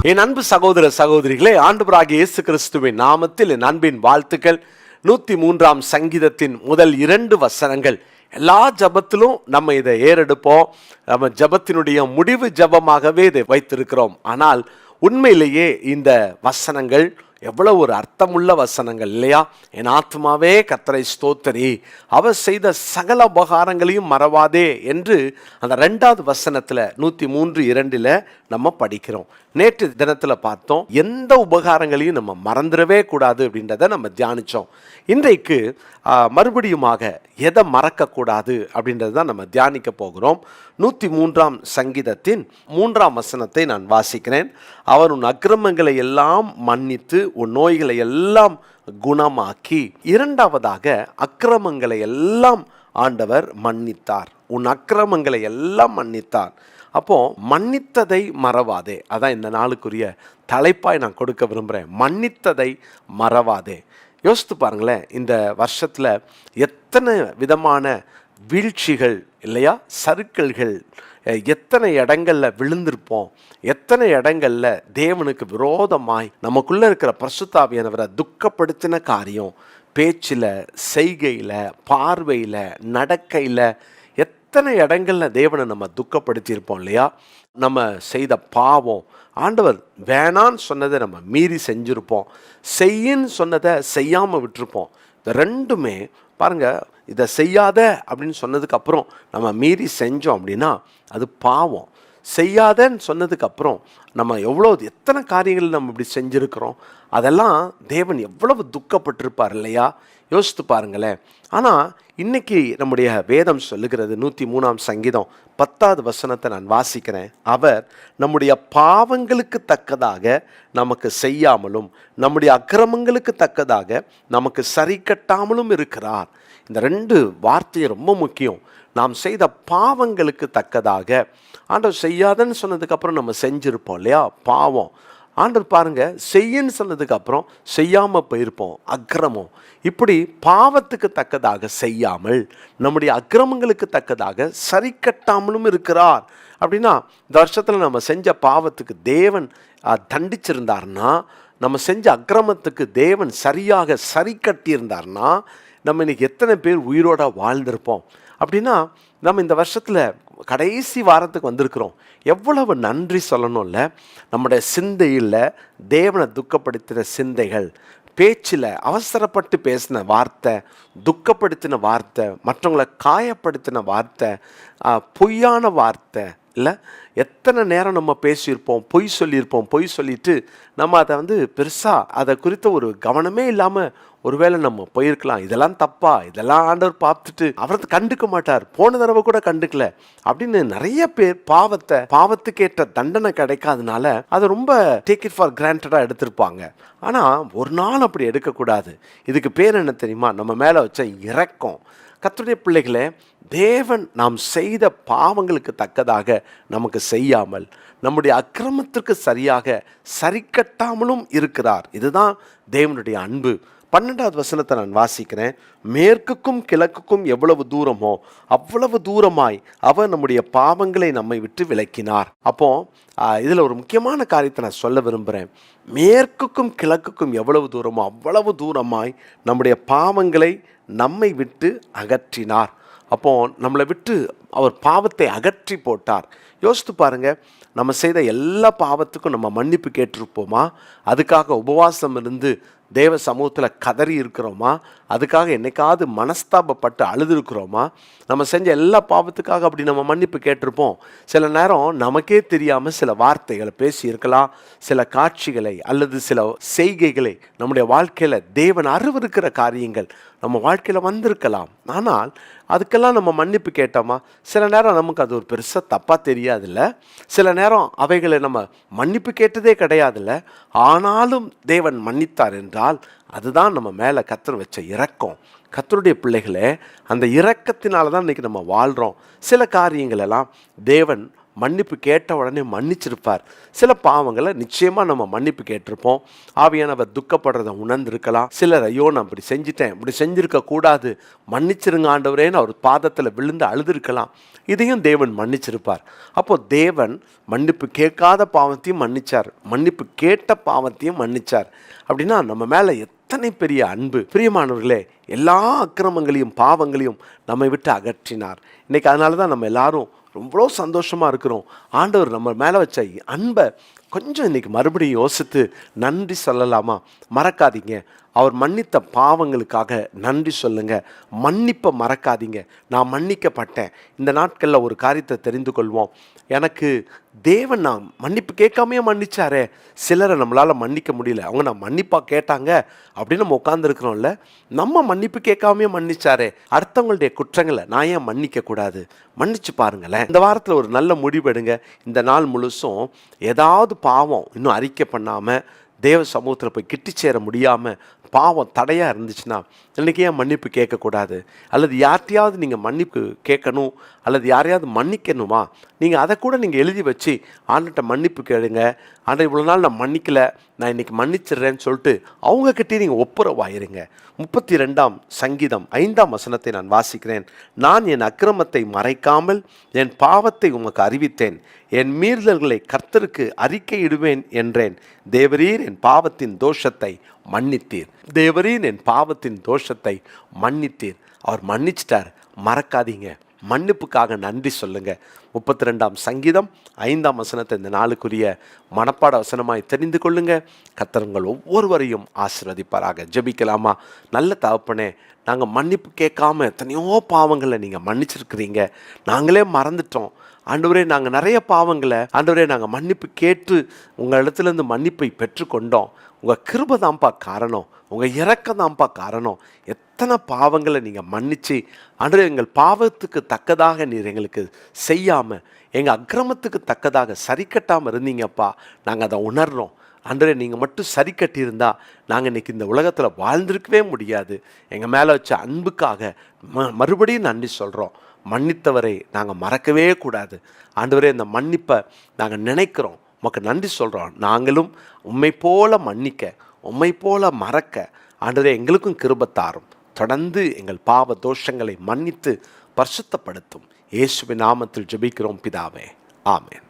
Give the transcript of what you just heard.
என் அன்பு சகோதர சகோதரிகளே, ஆண்டவராகிய இயேசு கிறிஸ்துவின் நாமத்தில் என் அன்பின் வாழ்த்துக்கள். 103ஆம் சங்கீதத்தின் முதல் 2 வசனங்கள். எல்லா ஜபத்திலும் நம்ம இதை ஏறெடுப்போம். நம்ம ஜபத்தினுடைய முடிவு ஜபமாகவே இதை வைத்திருக்கிறோம். ஆனால் உண்மையிலேயே இந்த வசனங்கள் எவ்வளவு ஒரு அர்த்தமுள்ள வசனங்கள் இல்லையா? என் ஆத்மாவே கர்த்தரை ஸ்தோத்தரி, அவர் செய்த சகல உபகாரங்களையும் மறவாதே என்று அந்த 2வது வசனத்தில் 103:2 நம்ம படிக்கிறோம். நேற்று தினத்தில் பார்த்தோம், எந்த உபகாரங்களையும் நம்ம மறந்துடவே கூடாது அப்படின்றத நம்ம தியானித்தோம். இன்றைக்கு மறுபடியுமாக எதை மறக்கக்கூடாது அப்படின்றத தான் நம்ம தியானிக்க போகிறோம். 103ஆம் சங்கீதத்தின் 3ஆம் வசனத்தை நான் வாசிக்கிறேன். அவர் உன் அக்கிரமங்களை எல்லாம் மன்னித்து உன் நோய்களை எல்லாம் குணமாக்கி. 2வதாக அக்கிரமங்களை எல்லாம் ஆண்டவர் மன்னித்தார். உன் அக்கிரமங்களை எல்லாம் மன்னித்தார். அப்போ மன்னித்ததை மறவாதே, அதான் இந்த நாளுக்குரிய தலைப்பாய் நான் கொடுக்க விரும்புகிறேன். மன்னித்ததை மறவாதே. யோசித்து பாருங்களேன், இந்த வருஷத்தில் எத்தனை விதமான வீழ்ச்சிகள் இல்லையா, சறுக்கல்கள், எத்தனை இடங்களில் விழுந்திருப்போம், எத்தனை இடங்களில் தேவனுக்கு விரோதமாய் நமக்குள்ளே இருக்கிற பரிசுத்த ஆவியானவரை துக்கப்படுத்தின காரியம், பேச்சில், செய்கையில், பார்வையில், நடக்கையில், எத்தனை இடங்களில் தேவனை நம்ம துக்கப்படுத்தியிருப்போம் இல்லையா? நம்ம செய்த பாவம், ஆண்டவர் வேணான்னு சொன்னதை நம்ம மீறி செஞ்சுருப்போம், செய்யின்னு சொன்னதை செய்யாமல் விட்டுருப்போம். இந்த ரெண்டுமே பாருங்கள், இதை செய்யாத அப்படின்னு சொன்னதுக்கப்புறம் நம்ம மீறி செஞ்சோம் அப்படின்னா அது பாவம். செய்யாதன்னு சொன்னதுக்கப்புறம் நம்ம எத்தனை காரியங்கள் நம்ம இப்படி செஞ்சுருக்கிறோம், அதெல்லாம் தேவன் எவ்வளவு துக்கப்பட்டிருப்பார் இல்லையா? யோசித்து பாருங்களேன். ஆனால் இன்னைக்கு நம்முடைய வேதம் சொல்லுகிறது, 103ஆம் சங்கீதம் 10வது வசனத்தை நான் வாசிக்கிறேன். அவர் நம்முடைய பாவங்களுக்கு தக்கதாக நமக்கு செய்யாமலும் நம்முடைய அக்கிரமங்களுக்கு தக்கதாக நமக்கு சரி கட்டாமலும் இருக்கிறார். இந்த 2 வார்த்தை ரொம்ப முக்கியம். நாம் செய்த பாவங்களுக்கு தக்கதாக, ஆண்டவர் செய்யாதன்னு சொன்னதுக்கப்புறம் நம்ம செஞ்சுருப்போம் இல்லையா, பாவம். ஆண்டவர் பாருங்க, செய்யன்னு சொன்னதுக்கு அப்புறம் செய்யாமல் போயிருப்போம், அக்கிரமம். இப்படி பாவத்துக்கு தக்கதாக செய்யாமல் நம்முடைய அக்கிரமங்களுக்கு தக்கதாக சரி கட்டாமலும் இருக்கிறார். அப்படின்னா இந்த வருஷத்தில் நம்ம செஞ்ச பாவத்துக்கு தேவன் தண்டிச்சிருந்தார்னா, நம்ம செஞ்ச அக்கிரமத்துக்கு தேவன் சரியாக சரி கட்டியிருந்தார்னா, நம்ம இன்னைக்கு எத்தனை பேர் உயிரோட வாழ்ந்திருப்போம்? அப்படின்னா நம்ம இந்த வருஷத்தில் கடைசி வாரத்துக்கு வந்திருக்கிறோம். எவ்வளவு நன்றி சொல்லணும்ல. நம்முடைய சிந்தையில் தேவனை துக்கப்படுத்தின சிந்தைகள், பேச்சில் அவசரப்பட்டு பேசின வார்த்தை, துக்கப்படுத்தின வார்த்தை, மற்றவங்களை காயப்படுத்தின வார்த்தை, பொய்யான வார்த்தை இல்லை, எத்தனை நேரம் நம்ம பேசியிருப்போம், பொய் சொல்லியிருப்போம். பொய் சொல்லிட்டு நம்ம அதை பெருசாக அதை குறித்த ஒரு கவனமே இல்லாமல் ஒருவேளை நம்ம போயிருக்கலாம். இதெல்லாம் தப்பா, இதெல்லாம் ஆண்டவர் பார்த்துட்டு அவர் கண்டுக்க மாட்டார், போன தடவை கூட கண்டுக்கல அப்படின்னு நிறைய பேர் பாவத்துக்கேற்ற தண்டனை கிடைக்காதனால அதை ரொம்ப டேக் இட் ஃபார் கிராண்டடாக எடுத்திருப்பாங்க. ஆனால் ஒரு நாள் அப்படி எடுக்கக்கூடாது. இதுக்கு பேர் என்ன தெரியுமா? நம்ம மேலே வச்ச இரக்கம். கர்த்தருடைய பிள்ளைகளே, தேவன் நாம் செய்த பாவங்களுக்கு தக்கதாக நமக்கு செய்யாமல் நம்முடைய அக்கிரமத்திற்கு சரியாக சரி கட்டாமலும் இருக்கிறார். இதுதான் தேவனுடைய அன்பு. 12வது வசனத்தை நான் வாசிக்கிறேன். மேற்குக்கும் கிழக்குக்கும் எவ்வளவு தூரமோ அவ்வளவு தூரமாய் அவர் நம்முடைய பாவங்களை நம்மை விட்டு விலக்கினார். அப்போ இதில் ஒரு முக்கியமான காரியத்தை நான் சொல்ல விரும்புகிறேன். மேற்குக்கும் கிழக்குக்கும் எவ்வளவு தூரமோ அவ்வளவு தூரமாய் நம்முடைய பாவங்களை நம்மை விட்டு அகற்றினார். அப்போ நம்மளை விட்டு அவர் பாவத்தை அகற்றி போட்டார். யோசித்து பாருங்க, நம்ம செய்த எல்லா பாவத்துக்கும் நம்ம மன்னிப்பு கேட்டிருப்போமா? அதுக்காக உபவாசம் இருந்து தேவ சமூகத்தில் கதறி இருக்கிறோமா? அதுக்காக என்னைக்காவது மனஸ்தாபப்பட்டு அழுதுருக்கிறோமா? நம்ம செஞ்ச எல்லா பாவத்துக்காக அப்படி நம்ம மன்னிப்பு கேட்டிருப்போம். சில நேரம் நமக்கே தெரியாமல் சில வார்த்தைகளை பேசி இருக்கலாம், சில காட்சிகளை அல்லது சில செய்கைகளை நம்முடைய வாழ்க்கையில் தேவன் அருவருக்கிற காரியங்கள் நம்ம வாழ்க்கையில் வந்திருக்கலாம். ஆனால் அதுக்கெல்லாம் நம்ம மன்னிப்பு கேட்டோமா? சில நேரம் நமக்கு அது ஒரு பெருசாக தப்பாக தெரியாதுல்ல. சில நேரம் அவைகளை நம்ம மன்னிப்பு கேட்டதே கிடையாதுல்ல. ஆனாலும் தேவன் மன்னித்தார் என்றால் அதுதான் நம்ம மேலே கர்த்தர் வச்ச இரக்கம். கர்த்தருடைய பிள்ளைகளே, அந்த இரக்கத்தினால தான் இன்றைக்கி நம்ம வாழ்கிறோம். சில காரியங்களெல்லாம் தேவன் மன்னிப்பு கேட்ட உடனே மன்னிச்சிருப்பார். சில பாவங்களை நிச்சயமாக நம்ம மன்னிப்பு கேட்டிருப்போம். ஆவியானவர் துக்கப்படுறதை உணர்ந்திருக்கலாம். சிலர் ஐயோ நான் இப்படி செஞ்சிட்டேன், இப்படி செஞ்சிருக்க கூடாது, மன்னிச்சிருங்க ஆண்டவரேன்னு அவர் பாதத்தில் விழுந்து அழுதுருக்கலாம். இதையும் தேவன் மன்னிச்சிருப்பார். அப்போ தேவன் மன்னிப்பு கேட்காத பாவத்தையும் மன்னிச்சார், மன்னிப்பு கேட்ட பாவத்தையும் மன்னிச்சார். அப்படின்னா நம்ம மேலே எத்தனை பெரிய அன்பு! பிரியமானவர்களே, எல்லா அக்கிரமங்களையும் பாவங்களையும் நம்மை விட்டு அகற்றினார். இன்னைக்கு அதனால தான் நம்ம எல்லாரும் ரொம்ப சந்தோஷமாக இருக்கிறோம். ஆண்டவர் நம்ம மேலே வச்ச அன்பை கொஞ்சம் இன்றைக்கி மறுபடியும் யோசித்து நன்றி சொல்லலாமா? மறக்காதீங்க, அவர் மன்னித்த பாவங்களுக்காக நன்றி சொல்லுங்க. மன்னிப்பை மறக்காதீங்க. நான் மன்னிக்கப்பட்டேன். இந்த நாட்களில் ஒரு காரியத்தை தெரிந்து கொள்வோம். எனக்கு தேவன் நான் மன்னிப்பு கேட்காமையே மன்னிச்சாரே. சிலரை நம்மளால் மன்னிக்க முடியல, அவங்க நான் மன்னிப்பாக கேட்டாங்க அப்படின்னு நம்ம உட்காந்துருக்குறோம்ல. நம்ம மன்னிப்பு கேட்காமையே மன்னிச்சாரே, அடுத்தவங்களுடைய குற்றங்களை நான் ஏன் மன்னிக்கக்கூடாது? மன்னிச்சு பாருங்களேன். இந்த வாரத்தில் ஒரு நல்ல முடிவெடுங்க. இந்த நாள் முழுசும் ஏதாவது பாவம் இன்னும் அறிக்கை பண்ணாமல், தேவ சமூகத்தில் போய் கிட்டி சேர முடியாமல் பாவம் தடையாக இருந்துச்சுன்னா இன்றைக்கி ஏன் மன்னிப்பு கேட்கக்கூடாது? அல்லது யார்கிட்டையாவது நீங்கள் மன்னிப்பு கேட்கணும் அல்லது யாரையாவது மன்னிக்கணுமா? நீங்கள் அதை கூட நீங்கள் எழுதி வச்சு ஆண்டுகிட்ட மன்னிப்பு கேளுங்க. ஆனால் இவ்வளோ நாள் நான் மன்னிக்கலை, நான் இன்றைக்கி மன்னிச்சிடுறேன்னு சொல்லிட்டு அவங்கக்கிட்டே நீங்கள் ஒப்புரவாயிருங்க. 32ஆம் சங்கீதம் 5ஆம் வசனத்தை நான் வாசிக்கிறேன். நான் என் அக்கிரமத்தை மறைக்காமல் என் பாவத்தை உமக்கு அறிவித்தேன், என் மீறுதல்களை கர்த்தருக்கு அறிக்கையிடுவேன் என்றேன். தேவரீர் என் பாவத்தின் தோஷத்தை மன்னித்தீர். தேவரீர் என் பாவத்தின் தோஷத்தை மன்னித்தீர். அவர் மன்னிச்சிட்டார், மறக்காதீங்க. மன்னிப்புக்காக நன்றி சொல்லுங்க. 32ஆம் சங்கீதம் 5ஆம் வசனத்தை இந்த நாளுக்குரிய மனப்பாட வசனமாய் தெரிந்து கொள்ளுங்க. கர்த்தர் உங்கள் ஒவ்வொருவரையும் ஆசீர்வதிப்பாராக. ஜெபிக்கலாமா? நல்ல தகப்பனே, நாங்கள் மன்னிப்பு கேட்காம எத்தனையோ பாவங்களை நீங்கள் மன்னிச்சிருக்கிறீங்க. நாங்களே மறந்துட்டோம் ஆண்டவரே. நாங்கள் நிறைய பாவங்களை ஆண்டவரே நாங்கள் மன்னிப்பு கேட்டு உங்கள் இடத்துலேருந்து மன்னிப்பை பெற்றுக்கொண்டோம். உங்கள் கிருபை தான்ப்பா காரணம், உங்கள் இரக்கம் தான்ப்பா காரணம். எத்தனை பாவங்களை நீங்கள் மன்னிச்சு ஆண்டவரே, எங்கள் பாவத்துக்கு தக்கதாக நீர் எங்களுக்கு செய்யாமல், எங்கள் அக்கிரமத்துக்கு தக்கதாக சரி கட்டாமல் இருந்தீங்கப்பா. நாங்கள் அதை உணர்றோம் ஆண்டவரே. நீங்கள் மட்டும் சரி கட்டியிருந்தா நாங்கள் இன்றைக்கி இந்த உலகத்தில் வாழ்ந்திருக்கவே முடியாது. எங்கள் மேலே வச்ச அன்புக்காக மறுபடியும் நன்றி சொல்கிறோம். மன்னித்தவரை நாங்கள் மறக்கவே கூடாது ஆண்டவரே. இந்த மன்னிப்பை நாங்கள் நினைக்கிறோம், உமக்கு நன்றி சொல்கிறோம். நாங்களும் உம்மை போல மன்னிக்க, உம்மை போல மறக்க ஆண்டவரே எங்களுக்கும் கிருபை தாரும். தொடர்ந்து எங்கள் பாவ தோஷங்களை மன்னித்து பரிசுத்தப்படுத்தும். இயேசுவின் நாமத்தில் ஜெபிக்கிறோம் பிதாவே, ஆமென்.